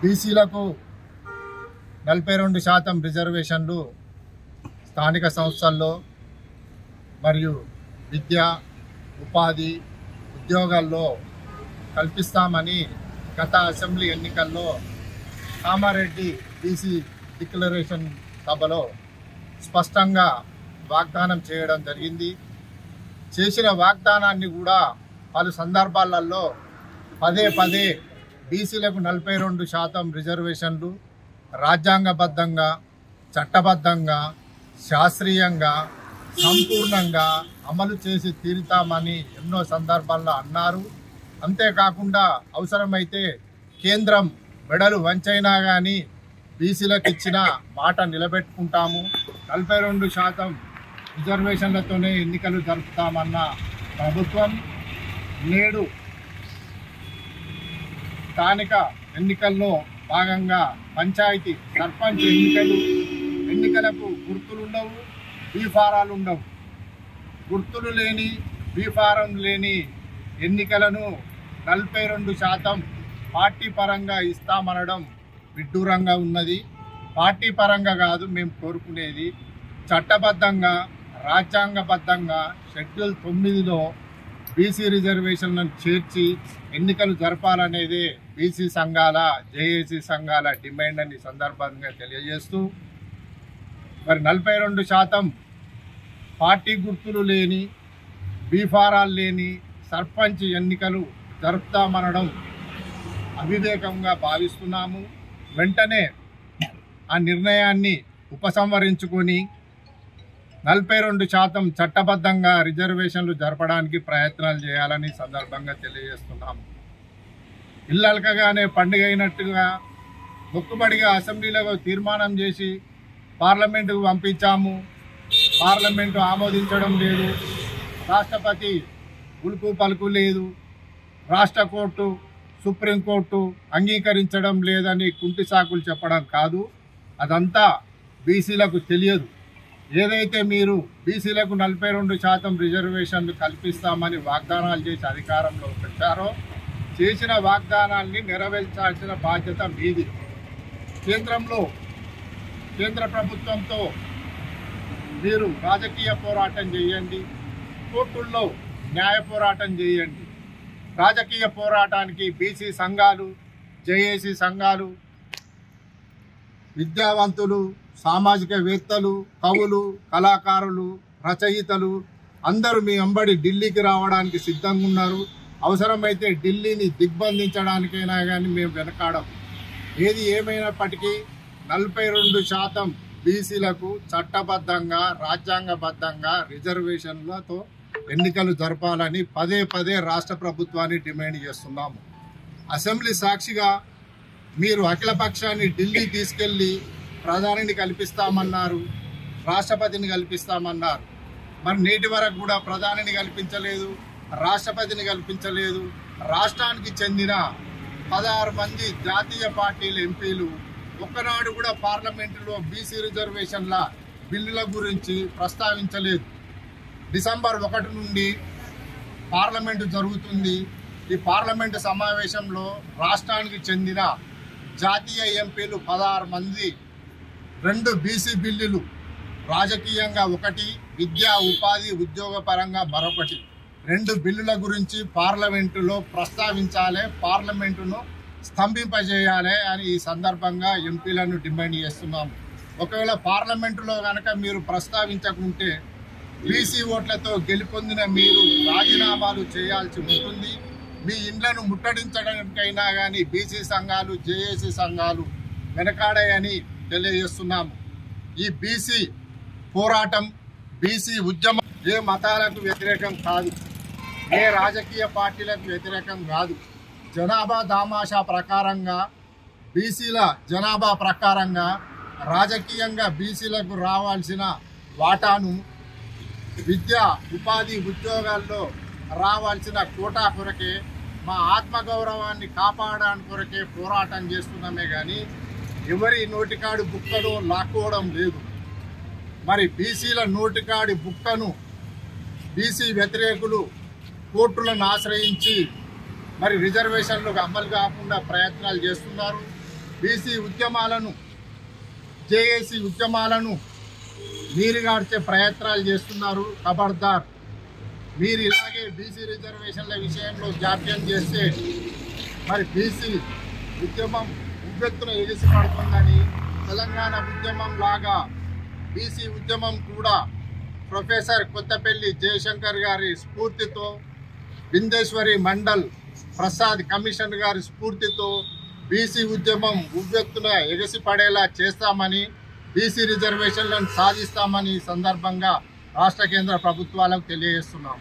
బీసీలకు 42% రిజర్వేషన్లు స్థానిక సంస్థల్లో మరియు విద్య, ఉపాధి, ఉద్యోగాల్లో కల్పిస్తామని గత అసెంబ్లీ ఎన్నికల్లో కామారెడ్డి బీసీ డిక్లరేషన్ సభలో స్పష్టంగా వాగ్దానం చేయడం జరిగింది. చేసిన వాగ్దానాన్ని కూడా పలు సందర్భాలలో పదే బీసీలకు 42% రిజర్వేషన్లు రాజ్యాంగబద్ధంగా, చట్టబద్ధంగా, శాస్త్రీయంగా, సంపూర్ణంగా అమలు చేసి తీరుతామని ఎన్నో సందర్భాల్లో అన్నారు. అంతేకాకుండా అవసరమైతే కేంద్రం మెడలు వంచైనా కానీ బీసీలకు ఇచ్చిన మాట నిలబెట్టుకుంటాము, 42% రిజర్వేషన్లతోనే ఎన్నికలు జరుపుతామన్న ప్రభుత్వం నేడు స్థానిక ఎన్నికల్లో భాగంగా పంచాయతీ సర్పంచ్ ఎన్నికలకు గుర్తులుండవు, బీఫారాలు ఉండవు. గుర్తులు లేని, బీఫారం లేని ఎన్నికలను 42% పార్టీ పరంగా ఇస్తామనడం విడ్డూరంగా ఉన్నది. పార్టీ పరంగా కాదు మేము కోరుకునేది, చట్టబద్ధంగా, రాజ్యాంగబద్ధంగా షెడ్యూల్ 9లో బీసీ రిజర్వేషన్లను చేర్చి ఎన్నికలు జరపాలనేదే బీసీ సంఘాల, జేఏసీ సంఘాల డిమాండ్ అని సందర్భంగా తెలియజేస్తూ, మరి 42% పార్టీ గుర్తులు లేని, బీఫారాలు లేని సర్పంచ్ ఎన్నికలు జరుపుతామనడం అవివేకంగా భావిస్తున్నాము. వెంటనే ఆ నిర్ణయాన్ని ఉపసంహరించుకొని 42% చట్టబద్ధంగా రిజర్వేషన్లు జరపడానికి ప్రయత్నాలు చేయాలని సందర్భంగా తెలియజేస్తున్నాము. ఇల్లలకగానే పండుగ అయినట్టుగా మొక్కుబడిగా అసెంబ్లీలో తీర్మానం చేసి పార్లమెంటుకు పంపించాము. పార్లమెంటు ఆమోదించడం లేదు, రాష్ట్రపతి ఉలుకు పలుకు లేదు, రాష్ట్ర కోర్టు, సుప్రీంకోర్టు అంగీకరించడం లేదని కుంటి సాకులు చెప్పడం కాదు. అదంతా బీసీలకు తెలియదు. ఏదైతే మీరు బీసీలకు 42% రిజర్వేషన్లు కల్పిస్తామని వాగ్దానాలు చేసి అధికారంలోకి వచ్చారో, చేసిన వాగ్దానాల్ని నెరవేర్చాల్సిన బాధ్యత మీది. కేంద్ర ప్రభుత్వంతో మీరు రాజకీయ పోరాటం చేయండి, కోర్టుల్లో న్యాయ పోరాటం చేయండి. రాజకీయ పోరాటానికి బీసీ సంఘాలు, జేఏసీ సంఘాలు, విద్యావంతులు, సామాజికవేత్తలు, కవులు, కళాకారులు, రచయితలు అందరూ మీ వెంబడి ఢిల్లీకి రావడానికి సిద్ధంగా ఉన్నారు. అవసరమైతే ఢిల్లీని దిగ్బంధించడానికైనా కానీ మేము వెనకాడం. ఏది ఏమైనప్పటికీ 42% బీసీలకు చట్టబద్ధంగా, రాజ్యాంగబద్ధంగా రిజర్వేషన్లతో ఎన్నికలు జరపాలని పదే రాష్ట్ర ప్రభుత్వాన్ని డిమాండ్ చేస్తున్నాము. అసెంబ్లీ సాక్షిగా మీరు అఖిలపక్షాన్ని ఢిల్లీ తీసుకెళ్లి ప్రధానిని కల్పిస్తామన్నారు, రాష్ట్రపతిని కల్పిస్తామన్నారు. మరి నేటి వరకు కూడా ప్రధానిని కల్పించలేదు, రాష్ట్రపతిని కల్పించలేదు. రాష్ట్రానికి చెందిన 16 మంది జాతీయ పార్టీల ఎంపీలు ఒక్కనాడు కూడా పార్లమెంటులో బీసీ రిజర్వేషన్ల బిల్లుల గురించి ప్రస్తావించలేదు. డిసెంబర్ 1 నుండి పార్లమెంటు జరుగుతుంది. ఈ పార్లమెంటు సమావేశంలో రాష్ట్రానికి చెందిన జాతీయ ఎంపీలు 16 మంది 2 బీసీ బిల్లులు, రాజకీయంగా ఒకటి, విద్యా, ఉపాధి, ఉద్యోగ పరంగా మరొకటి, 2 బిల్లుల గురించి పార్లమెంటులో ప్రస్తావించాలి, పార్లమెంటును స్తంభింపజేయాలి అని ఈ సందర్భంగా ఎంపీలను డిమాండ్ చేస్తున్నాము. ఒకవేళ పార్లమెంటులో కనుక మీరు ప్రస్తావించకుంటే బీసీ ఓట్లతో గెలుపొందిన మీరు రాజీనామాలు చేయాల్సి ఉంటుంది. మీ ఇండ్లను ముట్టడించడానికైనా కానీ బీసీ సంఘాలు, జేఏసీ సంఘాలు వెనకాడాయని తెలియజేస్తున్నాము. ఈ బీసీ పోరాటం, బీసీ ఉద్యమం ఏ మతాలకు వ్యతిరేకం కాదు, ఏ రాజకీయ పార్టీలకు వ్యతిరేకం కాదు. జనాభా దామాషా ప్రకారంగా, బీసీల జనాభా ప్రకారంగా రాజకీయంగా బీసీలకు రావాల్సిన వాటాను, విద్య, ఉపాధి, ఉద్యోగాల్లో రావాల్సిన కోటా కొరకే, మా ఆత్మగౌరవాన్ని కాపాడడానికి కొరకే పోరాటం చేస్తున్నామే కానీ ఎవరి నోటికాడి బుక్కను లాక్కోవడం లేదు. మరి బీసీల నోటికాడి బుక్కను బీసీ వ్యతిరేకులు కోర్టులను ఆశ్రయించి మరి రిజర్వేషన్లు అమలు కాకుండా ప్రయత్నాలు చేస్తున్నారు. బీసీ ఉద్యమాలను, జేఏసీ ఉద్యమాలను నీరుగార్చే ప్రయత్నాలు చేస్తున్నారు. ఖబర్దార్, మీరు ఇలాగే బీసీ రిజర్వేషన్ల విషయంలో జాప్యం చేస్తే మరి బీసీ ఉద్యమం ఉవ్వెత్తున ఎగిసిపడుతుందని, తెలంగాణ ఉద్యమం లాగా బీసీ ఉద్యమం కూడా ప్రొఫెసర్ కొత్తపల్లి జయశంకర్ గారి స్ఫూర్తితో, బిందేశ్వరి మండల్ ప్రసాద్ కమిషన్ గారి స్ఫూర్తితో బీసీ ఉద్యమం ఉవ్వెత్తున ఎగసిపడేలా చేస్తామని, బీసీ రిజర్వేషన్లను సాధిస్తామని ఈ సందర్భంగా రాష్ట్ర కేంద్ర ప్రభుత్వాలకు తెలియజేస్తున్నాం.